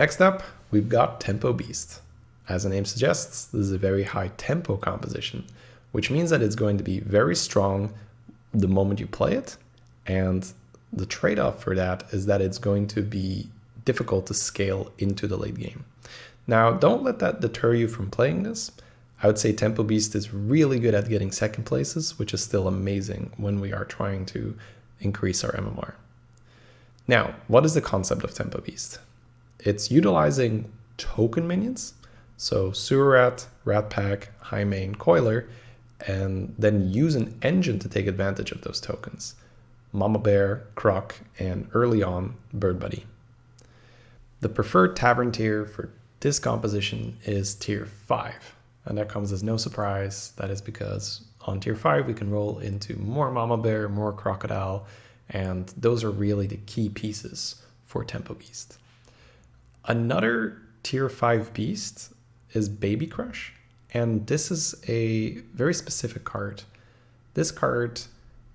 Next up, we've got Tempo Beast. As the name suggests, this is a very high tempo composition, which means that it's going to be very strong the moment you play it, and the trade-off for that is that it's going to be difficult to scale into the late game. Now, don't let that deter you from playing this. I would say Tempo Beast is really good at getting second places, which is still amazing when we are trying to increase our MMR. Now, what is the concept of Tempo Beast? It's utilizing token minions, so Sewer Rat, Rat Pack, High Main, Coiler, and then use an engine to take advantage of those tokens. Mama Bear, Croc, and early on, Bird Buddy. The preferred tavern tier for this composition is tier 5, and that comes as no surprise. That is because on tier 5 we can roll into more Mama Bear, more Crocodile, and those are really the key pieces for Tempo Beast. Another tier 5 beast is Baby Crush, and this is a very specific card. This card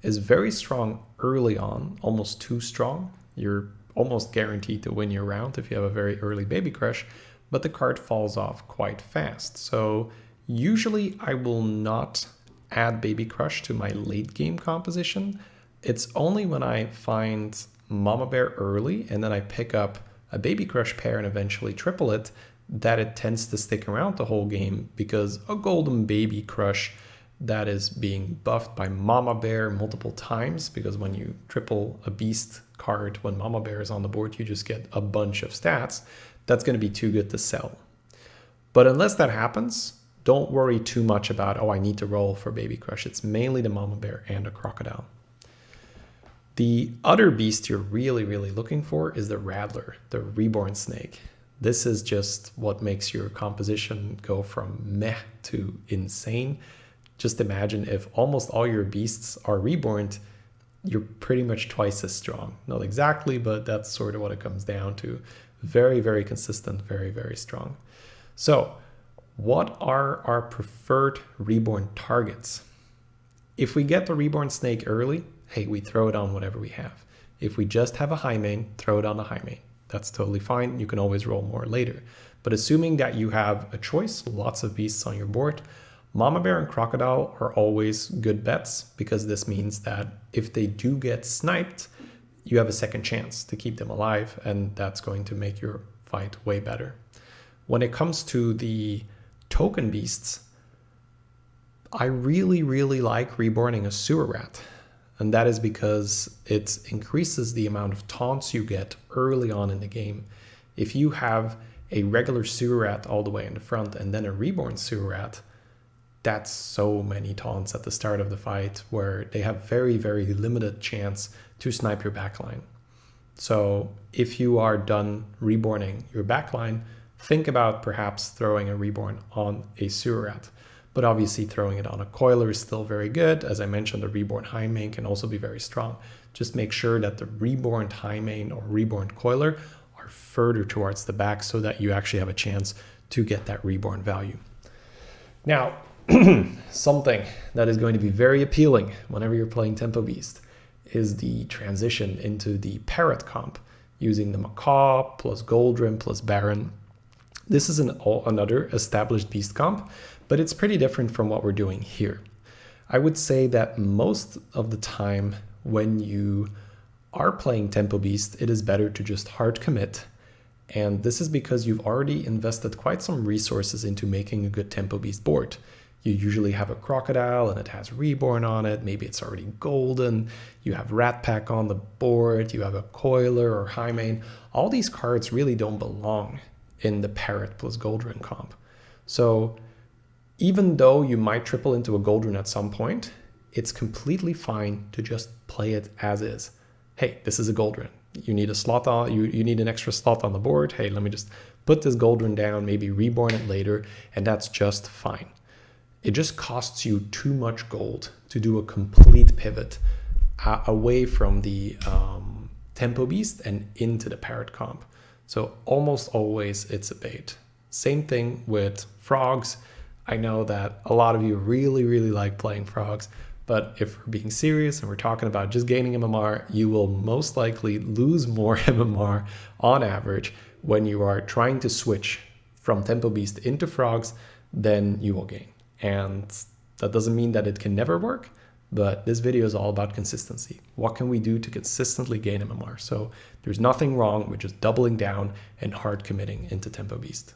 is very strong early on, almost too strong. You're almost guaranteed to win your round if you have a very early Baby Crush, but the card falls off quite fast. So usually I will not add Baby Crush to my late game composition. It's only when I find Mama Bear early and then I pick up a Baby Crush pair and eventually triple it that it tends to stick around the whole game, because a golden Baby Crush that is being buffed by Mama Bear multiple times, because when you triple a beast card when Mama Bear is on the board, you just get a bunch of stats. That's going to be too good to sell. But unless that happens, don't worry too much about, oh, I need to roll for Baby Crush. It's mainly the Mama Bear and a Crocodile. The other beast you're really looking for is the Rattler, the Reborn Snake. This is just what makes your composition go from meh to insane. Just imagine if almost all your beasts are reborn, you're pretty much twice as strong. Not exactly, but that's sort of what it comes down to. Very consistent, very strong. So what are our preferred reborn targets? If we get the Reborn Snake early, hey, we throw it on whatever we have. If we just have a High Main, throw it on a High Main. That's totally fine. You can always roll more later. But assuming that you have a choice, lots of beasts on your board, Mama Bear and Crocodile are always good bets, because this means that if they do get sniped, you have a second chance to keep them alive, and that's going to make your fight way better. When it comes to the token beasts, I really like reborning a Sewer Rat. And that is because it increases the amount of taunts you get early on in the game. If you have a regular Sewer Rat all the way in the front and then a reborn Sewer Rat, that's so many taunts at the start of the fight where they have very limited chance to snipe your backline. So if you are done reborning your backline, think about perhaps throwing a reborn on a Sewer Rat. But obviously throwing it on a Coiler is still very good. As I mentioned, the Reborn High Main can also be very strong. Just make sure that the Reborn High Main or Reborn Coiler are further towards the back so that you actually have a chance to get that Reborn value. Now, something that is going to be very appealing whenever you're playing Tempo Beast is the transition into the Parrot comp, using the Macaw plus Goldrim plus Baron. This is another established beast comp, but it's pretty different from what we're doing here. I would say that most of the time when you are playing Tempo Beast, it is better to just hard commit. And this is because you've already invested quite some resources into making a good Tempo Beast board. You usually have a Crocodile and it has Reborn on it. Maybe it's already golden. You have Rat Pack on the board. You have a Coiler or High Main. All these cards really don't belong in the Parrot plus Goldrim comp. So even though you might triple into a Goldrim at some point, it's completely fine to just play it as is. Hey, this is a Goldrim. You need a slot on, you need an extra slot on the board. Hey, let me just put this Goldrim down, maybe reborn it later, and that's just fine. It just costs you too much gold to do a complete pivot away from the Tempo Beast and into the Parrot comp. So almost always it's a bait. Same thing with frogs. I know that a lot of you really like playing frogs, but if we're being serious and we're talking about just gaining MMR, you will most likely lose more MMR on average when you are trying to switch from Tempo Beast into Frogs, then you will gain. And that doesn't mean that it can never work, but this video is all about consistency. What can we do to consistently gain MMR? So there's nothing wrong with just doubling down and hard committing into Tempo Beast.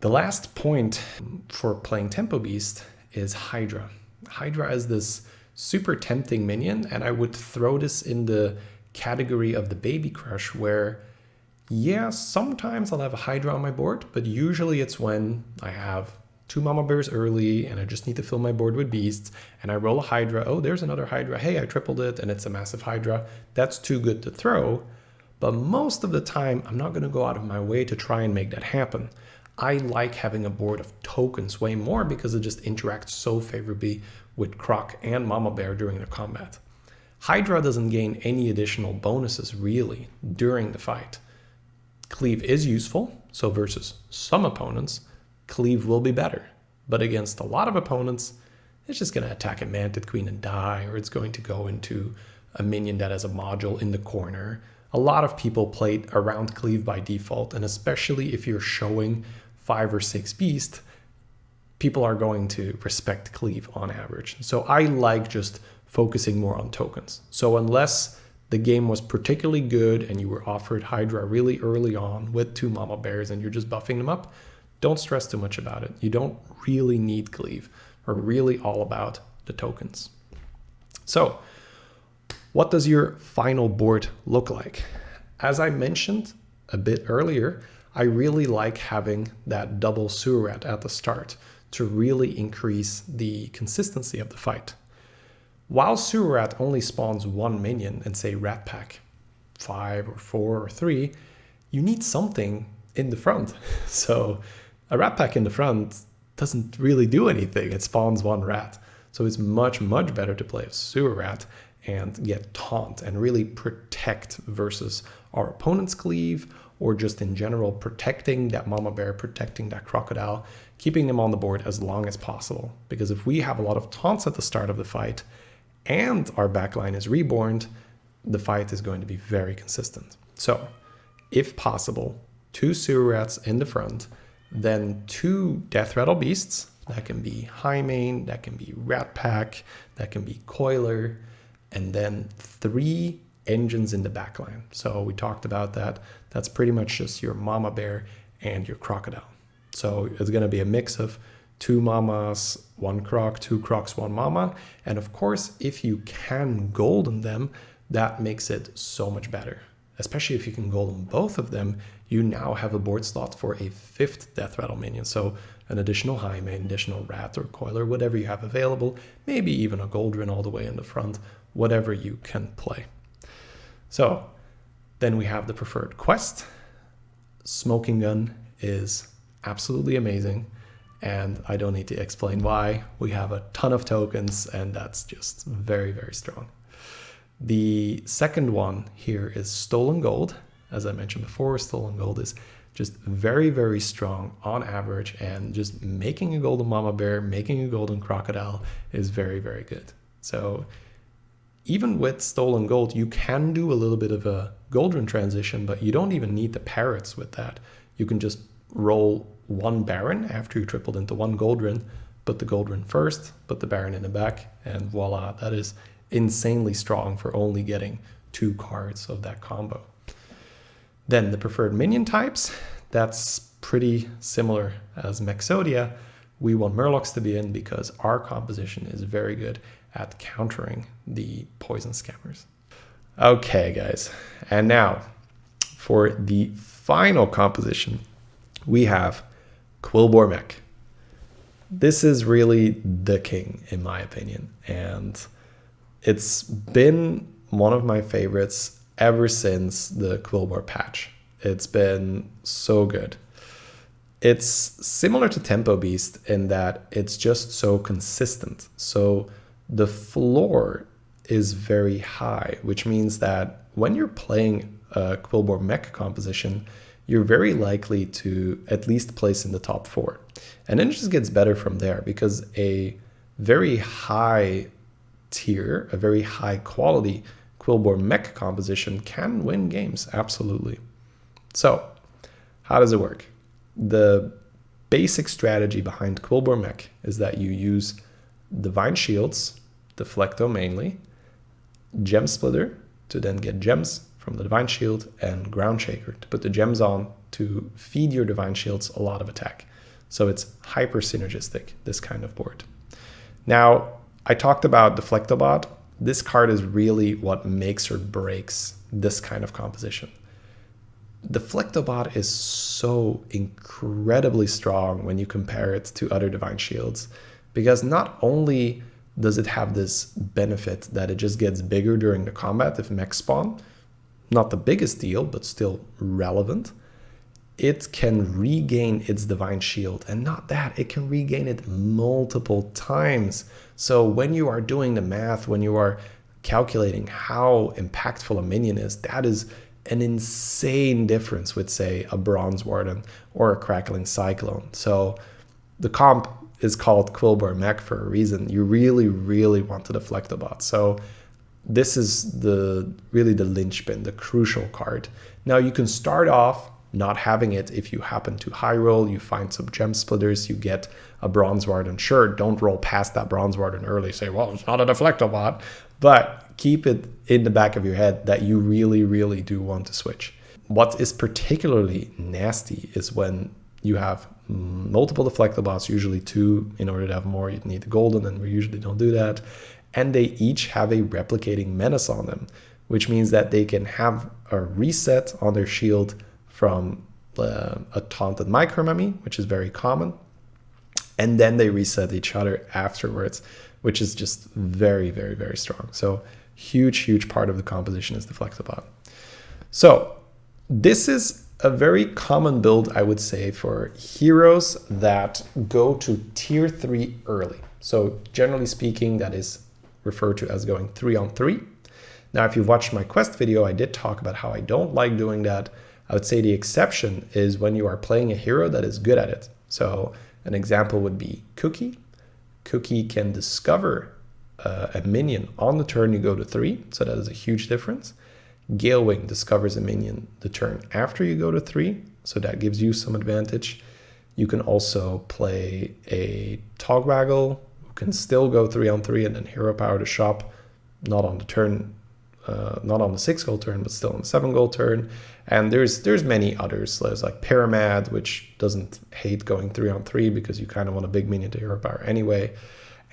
The last point for playing Tempo Beast is Hydra. Hydra is this super tempting minion, and I would throw this in the category of the baby crush where, yeah, sometimes I'll have a Hydra on my board, but usually it's when I have 2 Mama Bears early and I just need to fill my board with beasts and I roll a Hydra. Oh, there's another Hydra. Hey, I tripled it and it's a massive Hydra. That's too good to throw. But most of the time, I'm not going to go out of my way to try and make that happen. I like having a board of tokens way more because it just interacts so favorably with Croc and Mama Bear during the combat. Hydra doesn't gain any additional bonuses really during the fight. Cleave is useful, so versus some opponents, Cleave will be better. But against a lot of opponents, it's just going to attack a Mantid Queen and die, or it's going to go into a minion that has a module in the corner. A lot of people played around Cleave by default, and especially if you're showing 5 or 6 beasts, people are going to respect Cleave on average. So I like just focusing more on tokens. So unless the game was particularly good and you were offered Hydra really early on with 2 Mama Bears and you're just buffing them up, don't stress too much about it. You don't really need Cleave. We're really all about the tokens. So what does your final board look like? As I mentioned a bit earlier, I really like having that double Sewer Rat at the start to really increase the consistency of the fight. While Sewer Rat only spawns 1 minion and say Rat Pack 5 or 4 or 3, you need something in the front. So a Rat Pack in the front doesn't really do anything. It spawns 1 rat. So it's much, much better to play a Sewer Rat and get taunt and really protect versus our opponent's Cleave, or just in general protecting that Mama Bear, protecting that Crocodile, keeping them on the board as long as possible. Because if we have a lot of taunts at the start of the fight and our backline is reborn, the fight is going to be very consistent. So if possible, 2 Sewer Rats in the front, then 2 Death Rattle Beasts. That can be High Mane, that can be Rat Pack, that can be Coiler, and then 3 engines in the backline. So we talked about that. That's pretty much just your Mama Bear and your Crocodile. So it's going to be a mix of 2 Mamas, 1 Croc, 2 Crocs, 1 Mama. And of course, if you can golden them, that makes it so much better. Especially if you can golden both of them, you now have a board slot for a 5th Death Rattle minion. So an additional High Mane, additional Rat or Coiler, whatever you have available, maybe even a Goldrin all the way in the front, whatever you can play. So then we have the preferred quest. Smoking Gun is absolutely amazing, and I don't need to explain why. We have a ton of tokens, and that's just very, very strong. The second one here is Stolen Gold. As I mentioned before, Stolen Gold is just very, very strong on average, and just making a golden Mama Bear, making a golden Crocodile is very, very good. So even with Stolen Gold, you can do a little bit of a Goldrin transition, but you don't even need the parrots with that. You can just roll 1 Baron after you tripled into 1 Goldrin, put the Goldrin first, put the Baron in the back, and voila, that is insanely strong for only getting 2 cards of that combo. Then the preferred minion types, that's pretty similar as Mexodia. We want Murlocs to be in because our composition is very good at countering the poison scammers. Okay, guys, and now for the final composition, we have Quilboar-mech. This is really the king, in my opinion, and it's been one of my favorites ever since the Quilboar patch. It's been so good. It's similar to Tempo Beast in that it's just so consistent. So the floor is very high, which means that when you're playing a Quilboar-mech composition, you're very likely to at least place in the top 4. And then it just gets better from there, because a very high tier, a very high quality Quilboar-mech composition can win games, absolutely. So How does it work? The basic strategy behind Quilboar-mech is that you use Divine Shields, Deflecto mainly, Gem Splitter to then get gems from the Divine Shield, and Ground Shaker to put the gems on to feed your Divine Shields a lot of attack. So it's hyper synergistic, this kind of board. Now, I talked about Deflectobot. This card is really what makes or breaks this kind of composition. Deflectobot is so incredibly strong when you compare it to other Divine Shields, because not only does it have this benefit that it just gets bigger during the combat if mech spawn, not the biggest deal, but still relevant, it can regain its Divine Shield, and not that, it can regain it multiple times. So when you are doing the math, when you are calculating how impactful a minion is, that is an insane difference with, say, a Bronze Warden or a Crackling Cyclone. So the comp is called Quilboar-mech for a reason. You really, really want to Deflectobot. So this is really the linchpin, the crucial card. Now you can start off not having it if you happen to high roll, you find some gem splitters, you get a Bronze Warden. Sure, don't roll past that Bronze Warden early, say, well, it's not a Deflectobot, but keep it in the back of your head that you really, really do want to switch. What is particularly nasty is when you have multiple Deflectobots, usually 2. In order to have more, you'd need the golden, and we usually don't do that. And they each have a replicating menace on them, which means that they can have a reset on their shield from a taunted micro-mummy, which is very common. And then they reset each other afterwards, which is just very, very, very strong. So huge, huge part of the composition is Deflectobot. So this is a very common build, I would say, for heroes that go to tier 3 early. So generally speaking, that is referred to as going 3-on-3. Now, if you've watched my quest video, I did talk about how I don't like doing that. I would say the exception is when you are playing a hero that is good at it. So an example would be Cookie. Cookie can discover a minion on the turn you go to 3, so that is a huge difference. Galewing discovers a minion the turn after you go to 3, so that gives you some advantage. You can also play a Togwaggle, who can still go 3-on-3 and then hero power the shop, not on the turn, not on the 6 gold turn, but still on the 7 gold turn. And there's many others. There's like Pyramid, which doesn't hate going 3-on-3 because you kind of want a big minion to hero power anyway.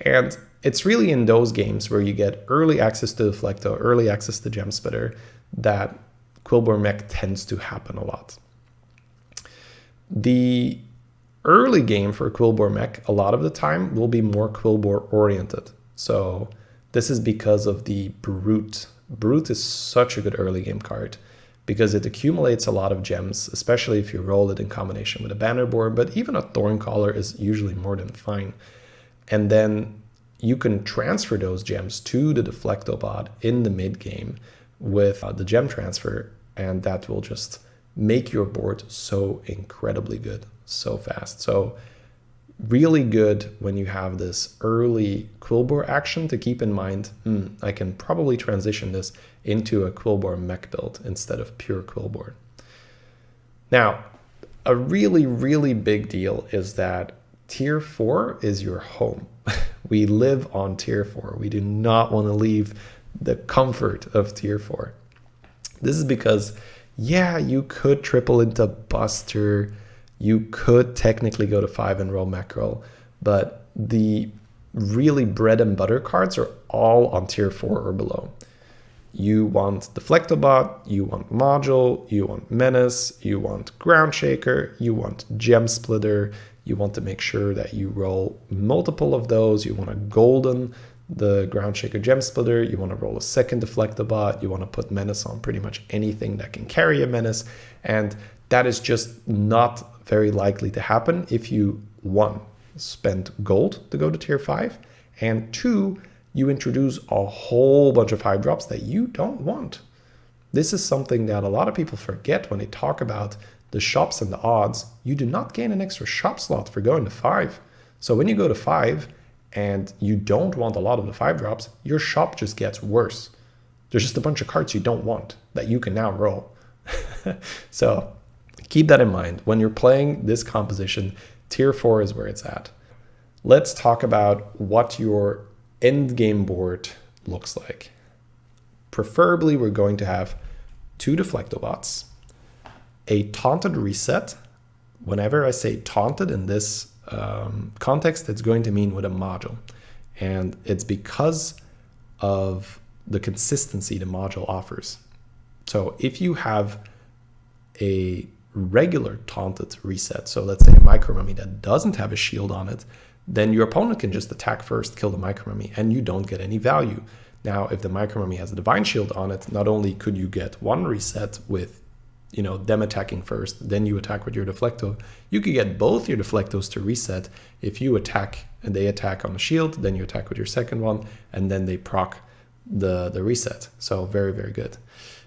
And it's really in those games where you get early access to Deflecto, early access to Gem Splitter, that Quilboar-mech tends to happen a lot. The early game for Quilboar-mech, a lot of the time, will be more Quilboar oriented. So this is because of the Brute. Brute is such a good early game card because it accumulates a lot of gems, especially if you roll it in combination with a banner board, but even a Thorncaller is usually more than fine. And then you can transfer those gems to the Deflectobot in the mid game with the gem transfer, and that will just make your board so incredibly good, so fast. So really good when you have this early Quilboar action to keep in mind, I can probably transition this into a Quilboar-mech build instead of pure Quilboar. Now, a really, really big deal is that tier 4 is your home. We live on tier 4. We do not want to leave the comfort of tier 4. This is because, yeah, you could triple into Buster, you could technically go to 5 and roll Mackerel, but the really bread and butter cards are all on tier 4 or below. You want Deflectobot, you want Module, you want Menace, you want Ground Shaker, you want Gem Splitter, you want to make sure that you roll multiple of those, you want a golden, the Ground Shaker Gem Splitter, you want to roll a second Deflectobot, you want to put Menace on pretty much anything that can carry a Menace, and that is just not very likely to happen if you, 1, spend gold to go to tier 5, and 2, you introduce a whole bunch of 5-drops that you don't want. This is something that a lot of people forget when they talk about the shops and the odds. You do not gain an extra shop slot for going to 5. So when you go to 5 and you don't want a lot of the 5-drops, your shop just gets worse. There's just a bunch of cards you don't want that you can now roll. So Keep that in mind. When you're playing this composition, tier 4 is where it's at. Let's talk about what your end game board looks like. Preferably, we're going to have 2 Deflectobots, a taunted reset. Whenever I say taunted in this context, it's going to mean with a module. And it's because of the consistency the module offers. So if you have a regular taunted reset, so let's say a Micro-Mummy that doesn't have a shield on it, then your opponent can just attack first, kill the Micro-Mummy, and you don't get any value. Now, if the Micro-Mummy has a Divine Shield on it, not only could you get one reset with, you know, them attacking first, then you attack with your Deflecto, you could get both your Deflectos to reset. If you attack and they attack on the shield, then you attack with your second one, and then they proc the reset. So very, very good.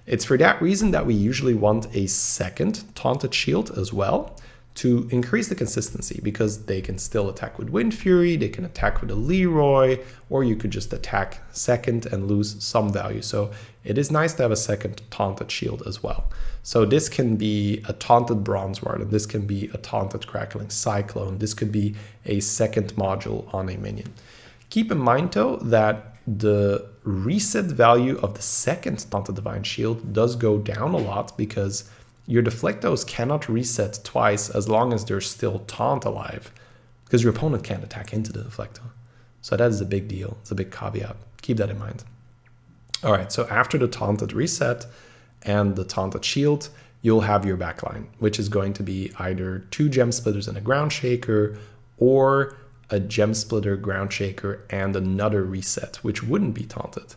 It's for that reason that we usually want a second taunted shield as well to increase the consistency, because they can still attack with Wind Fury, they can attack with a Leroy, or you could just attack second and lose some value. So it is nice to have a second taunted shield as well. So this can be a taunted Bronze Ward, and this can be a taunted Crackling Cyclone. This could be a second module on a minion. Keep in mind though that the reset value of the second taunted Divine Shield does go down a lot, because your Deflectos cannot reset twice as long as there's still taunt alive, because your opponent can't attack into the Deflecto. So that is a big deal. It's a big caveat. Keep that in mind. All right, so after the taunted reset and the taunted shield, you'll have your backline, which is going to be either 2 Gem Splitters and a Ground Shaker, or a Gem Splitter, Ground Shaker, and another reset, which wouldn't be taunted.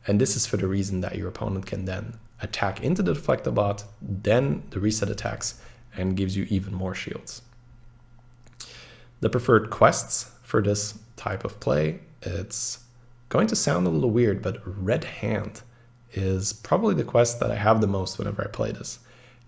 And this is for the reason that your opponent can then attack into the Deflectobot, then the reset attacks and gives you even more shields. The preferred quests for this type of play, it's going to sound a little weird, but Red Hand is probably the quest that I have the most whenever I play this.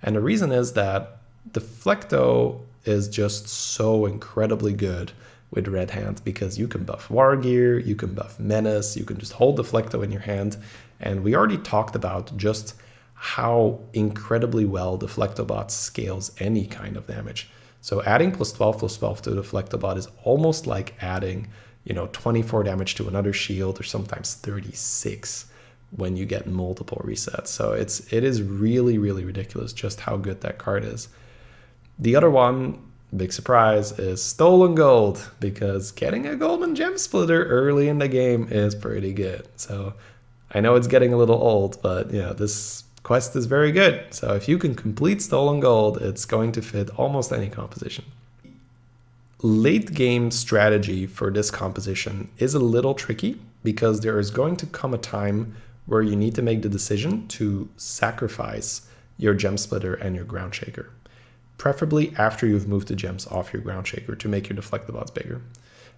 And the reason is that Deflecto is just so incredibly good with Red Hand, because you can buff War Gear, you can buff Menace, you can just hold Deflecto in your hand. And we already talked about just how incredibly well Deflectobot scales any kind of damage. So adding +12/+12 to Deflectobot is almost like adding, 24 damage to another shield, or sometimes 36 when you get multiple resets. So it is really, really ridiculous just how good that card is. The other one, big surprise, is Stolen Gold, because getting a Golden Gem Splitter early in the game is pretty good. So I know it's getting a little old, but this quest is very good. So if you can complete Stolen Gold, it's going to fit almost any composition. Late game strategy for this composition is a little tricky, because there is going to come a time where you need to make the decision to sacrifice your Gem Splitter and your Ground Shaker, preferably after you've moved the gems off your Ground Shaker to make your Deflectobots bigger.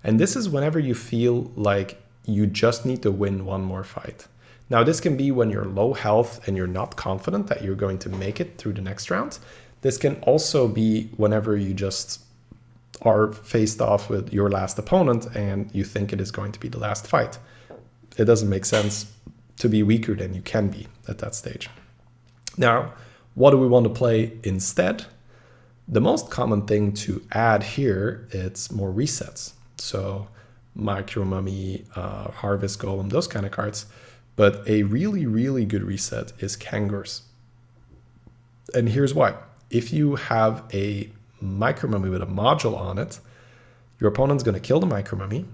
And this is whenever you feel like you just need to win one more fight. Now, this can be when you're low health and you're not confident that you're going to make it through the next round. This can also be whenever you just are faced off with your last opponent and you think it is going to be the last fight. It doesn't make sense to be weaker than you can be at that stage. Now, what do we want to play instead? The most common thing to add here, it's more resets. So Micro-Mummy, Harvest Golem, those kind of cards. But a really, really good reset is Kangurs. And here's why. If you have a Micro-Mummy with a module on it, your opponent's going to kill the Micro-Mummy.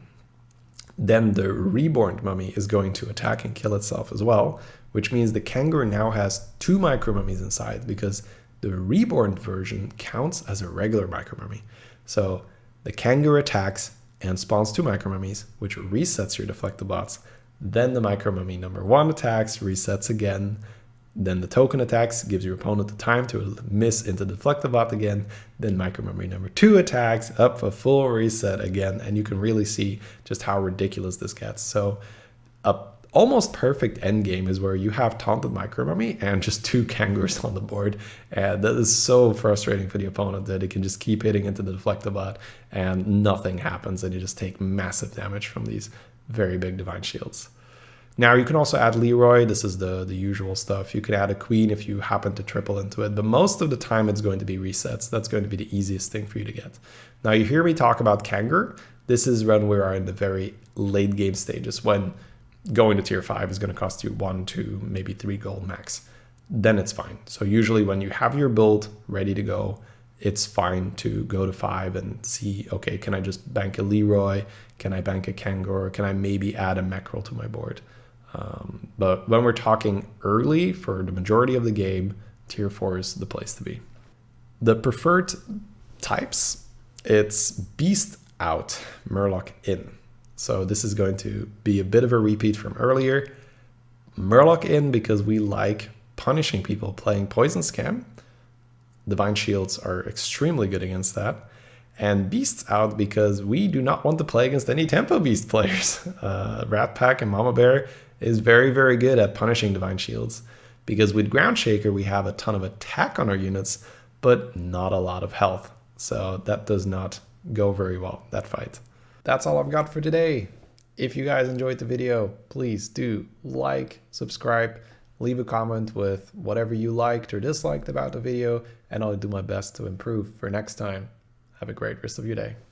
Then the reborn mummy is going to attack and kill itself as well, which means the Kangur now has 2 Micro-Mummies inside, because the reborn version counts as a regular Micro-Mummy. So the Kangur attacks and spawns 2 Micro-Mummies, which resets your Deflectobots. Then the Micro-Mummy number 1 attacks, resets again. Then the token attacks, gives your opponent the time to miss into the Deflectobot again. Then Micro-Mummy number 2 attacks, up a full reset again. And you can really see just how ridiculous this gets. So a almost perfect endgame is where you have taunted Micro-Mummy and just 2 Kangurs on the board. And that is so frustrating for the opponent that it can just keep hitting into the Deflectobot and nothing happens. And you just take massive damage from these very big Divine Shields. Now you can also add Leroy. This is the usual stuff. You can add a queen if you happen to triple into it, but most of the time it's going to be resets. That's going to be the easiest thing for you to get. Now you hear me talk about Kangaroo. This is when we are in the very late game stages, when going to tier 5 is going to cost you 1, 2, maybe 3 gold max. Then it's fine. So usually when you have your build ready to go, it's fine to go to 5 and see, okay, can I just bank a Leroy? Can I bank a Kangaroo? Can I maybe add a Mackerel to my board? But when we're talking early for the majority of the game, tier 4 is the place to be. The preferred types, it's Beast out, Murloc in. So this is going to be a bit of a repeat from earlier. Murloc in because we like punishing people playing Poison Scam. Divine Shields are extremely good against that. And Beasts out because we do not want to play against any Tempo Beast players. Rat Pack and Mama Bear is very, very good at punishing Divine Shields, because with Ground Shaker we have a ton of attack on our units, but not a lot of health. So that does not go very well, that fight. That's all I've got for today. If you guys enjoyed the video, please do like, subscribe, leave a comment with whatever you liked or disliked about the video, and I'll do my best to improve for next time. Have a great rest of your day.